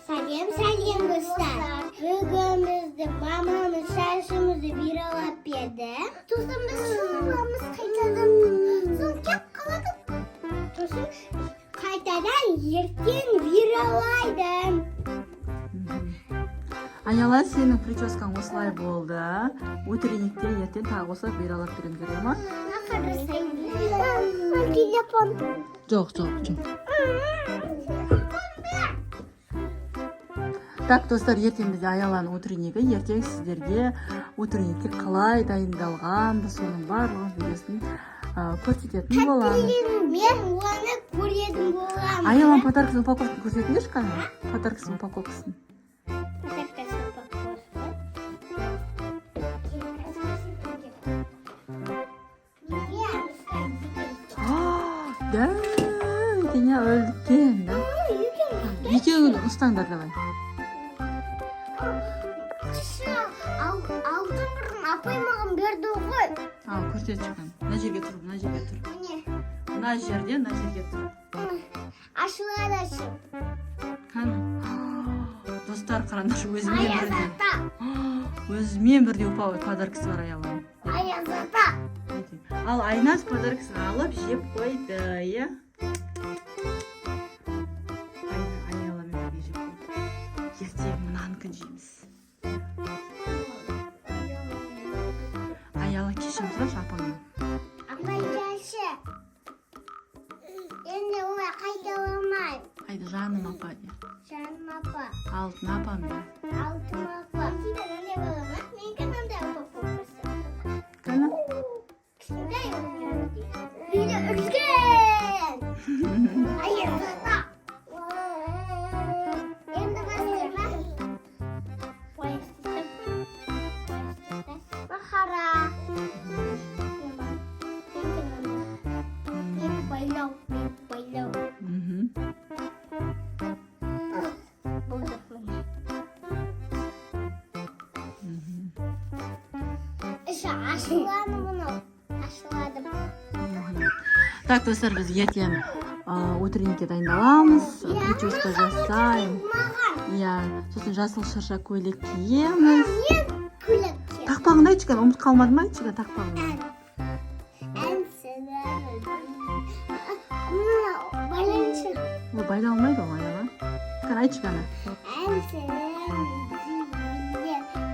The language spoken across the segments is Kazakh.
Сәлем достар. Бүгін біздің мамамыз шашымызды виралап еді. Сосын біз шылымыз қайтадан соң кеп қаладық. Сосын қайтадан ертең виралайды. Аяла, сенің прическаң осылай болды. Утренникте ертең тағы осылай виралап берем керек ма? Телефон. Жоқ. Так, достар, ертең бізде Аяланың утреннигі. Ертең сіздерге утренникке қалай дайындалған, соның барлығын видеосын көрсететін боламыз. Мен оны көретін боламын. Аяланың подаркасының упаковкасын көрсетіңдерші қане? Подаркасының упаковкасын. Да, өтене өлдіккен, да? Екеуін ұстаңдар, давай. Алтын бұрын апай маған берді ғой. Көрсет шыққан. Мына жерге тұр. Мына жерге тұр. Ашылады ашып. Қаны? Достар, қараңдаршы, өзімен бірде подаркасы бар Аяланың. Аязата. Ал Айназ подаркасын алып жеп қойды, е? Аяламен бірге жеп қойды. Ертең мұнанкін жейміз. Аяла кешіміз ба шапаңын? Апай жашы. Енді олай қайталамайым. Қайды, жаным апа де. Жаным апа. Алтын апам де. Алтын апа. Сен қандай балама? Мен қандай апа қоқысы? Қана? Кішкентай үйді үлкен. Аязата. Енді бастырма. Махара. Мен байлау. Болдық міне. Іші ашылады мұнау. Ашыладым. Так, достар, біз ертең утренникке дайындаламыз, прическа жасаймыз. Сосын жасыл шырша көйлек киеміз. Мен көйлекке. Тақпағын айтшы, ұмыт қалмады ма айтшы, тақпағын? Байланшы. Ол байланмайды ол Аяла. Қана айтшы қана.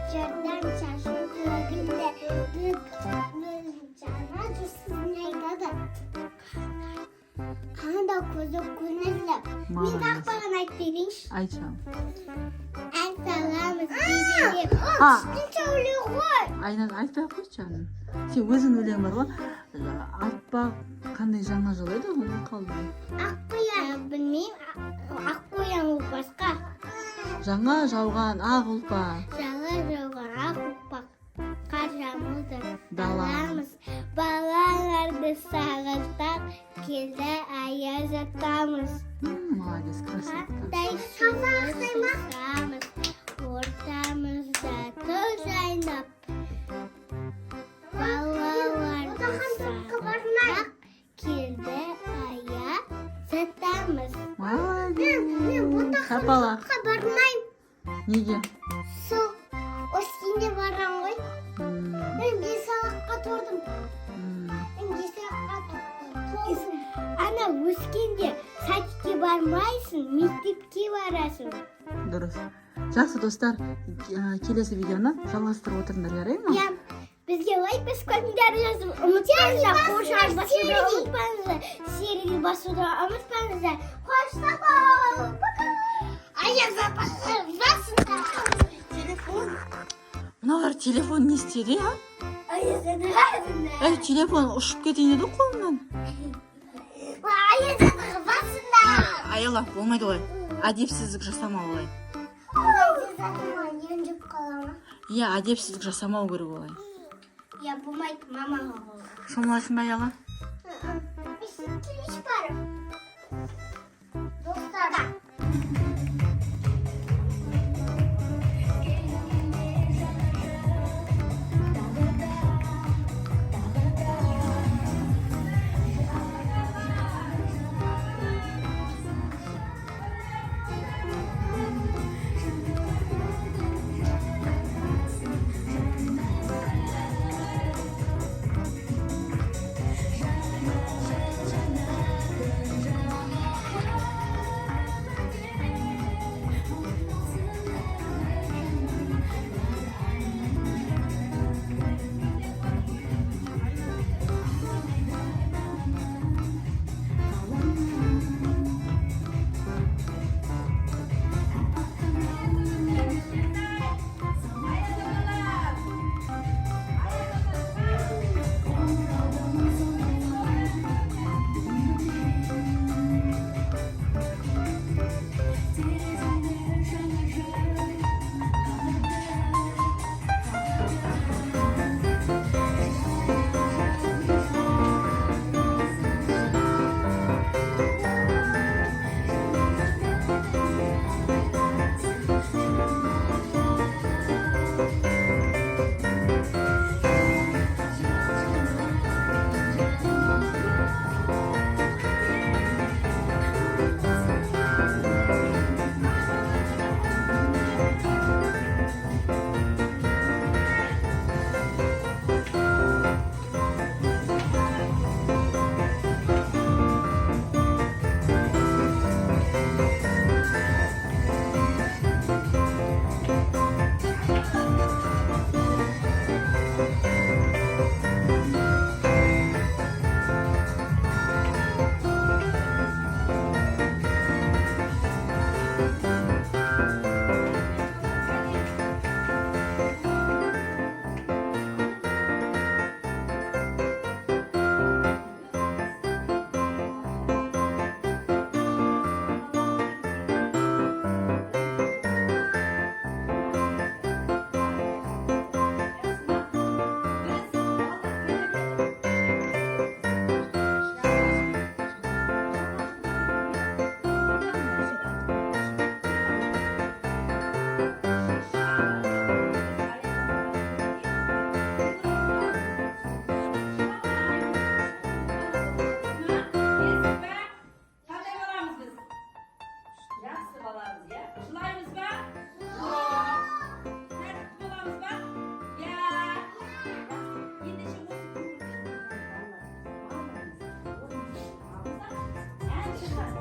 Жерден шашын көгінде жаңа жүрсізін айтады. Қанда көзі көңілі. Мен тақпағын айтып берейінші. Айтшы. Ән саламыз бейбеге. Үшінші өлең ғой. Айназ, айтпай қойшы жаным. Сен өзің өлең бар ғой. Атпақ қандай жаңа жыл еді, оны қалды. Аққоян, білмеймін. Аққоян ол басқа. Жаңа жауған ақ ұлпа. Жаңа жауған ақ ұлпа. Қар жамылды Даламыз. Балаларды сағынтап келді аяз атамыз. Молодец, красотка. Қандай сағынтамыз. Ортамызда тұр жайнап. Балаларды сағынтап келді аяз атамыз. Молодец. Шапала. Бармайым. Неге? Сол өскенде барам ғой. Мен бесалаққа тұрдым. Ана өскенде садикке бармайсың, мектепке барасың. Дұрыс. Жақсы, достар, келесі видеоны жалғастырып отырыңдар, жарай ма? Бізге лайк басып комментарий жазып ұмытпаңыздар. Қошар басуды ұмытпаңыздар. Серіге басуды ұмытпаңыздар. Қоштап бол. Аяз басыңдар. Телефон. Мыналар телефон не істеді, а? Телефон ұшып кетейін еді қолымнан. Аяз басыңдар. Аяла, болмайды олай. Әдепсіздік жасамау олай. Әдепсіздік жасамау керек олай. Болмайды, мамаға бол. Шомыласың ба, Аяла? Келеш барым. Достар. жақсы баламыз, иә? Жылаймыз ба? Жоқ. Тәртіпті боламыз ба? Иә. Ендеше осы ән шығады,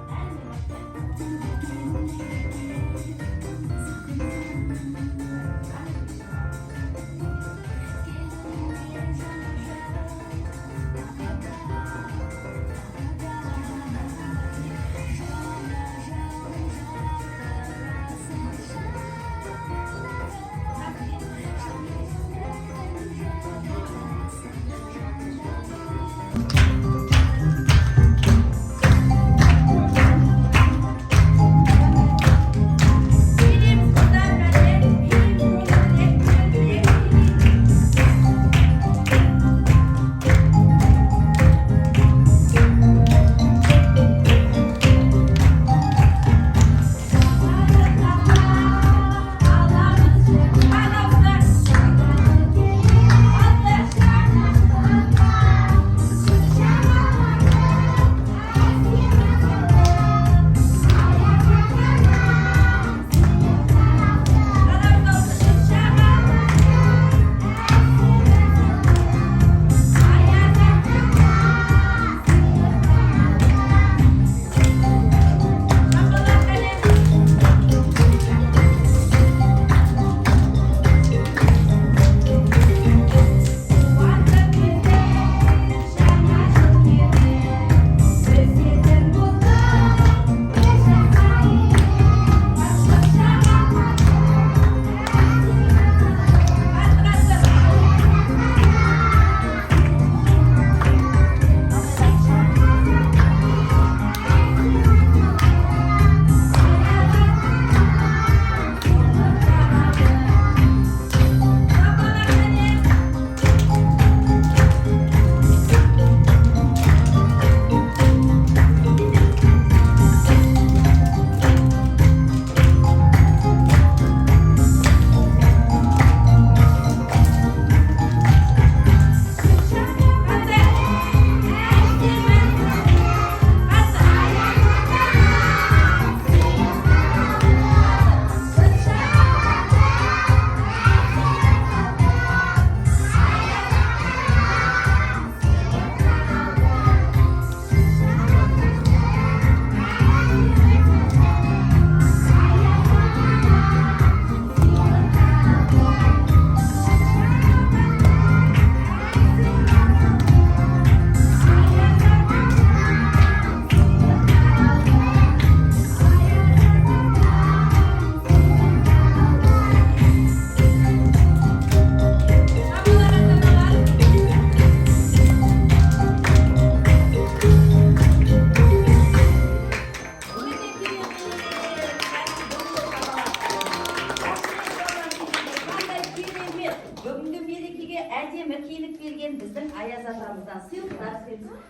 әдемі киініп келген біздің Аяз атамыздан сыйлықтар береміз.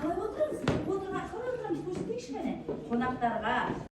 Қалай отырамыз? Қалай отырамыз? Көрсетейікші кәне. Қонақтарға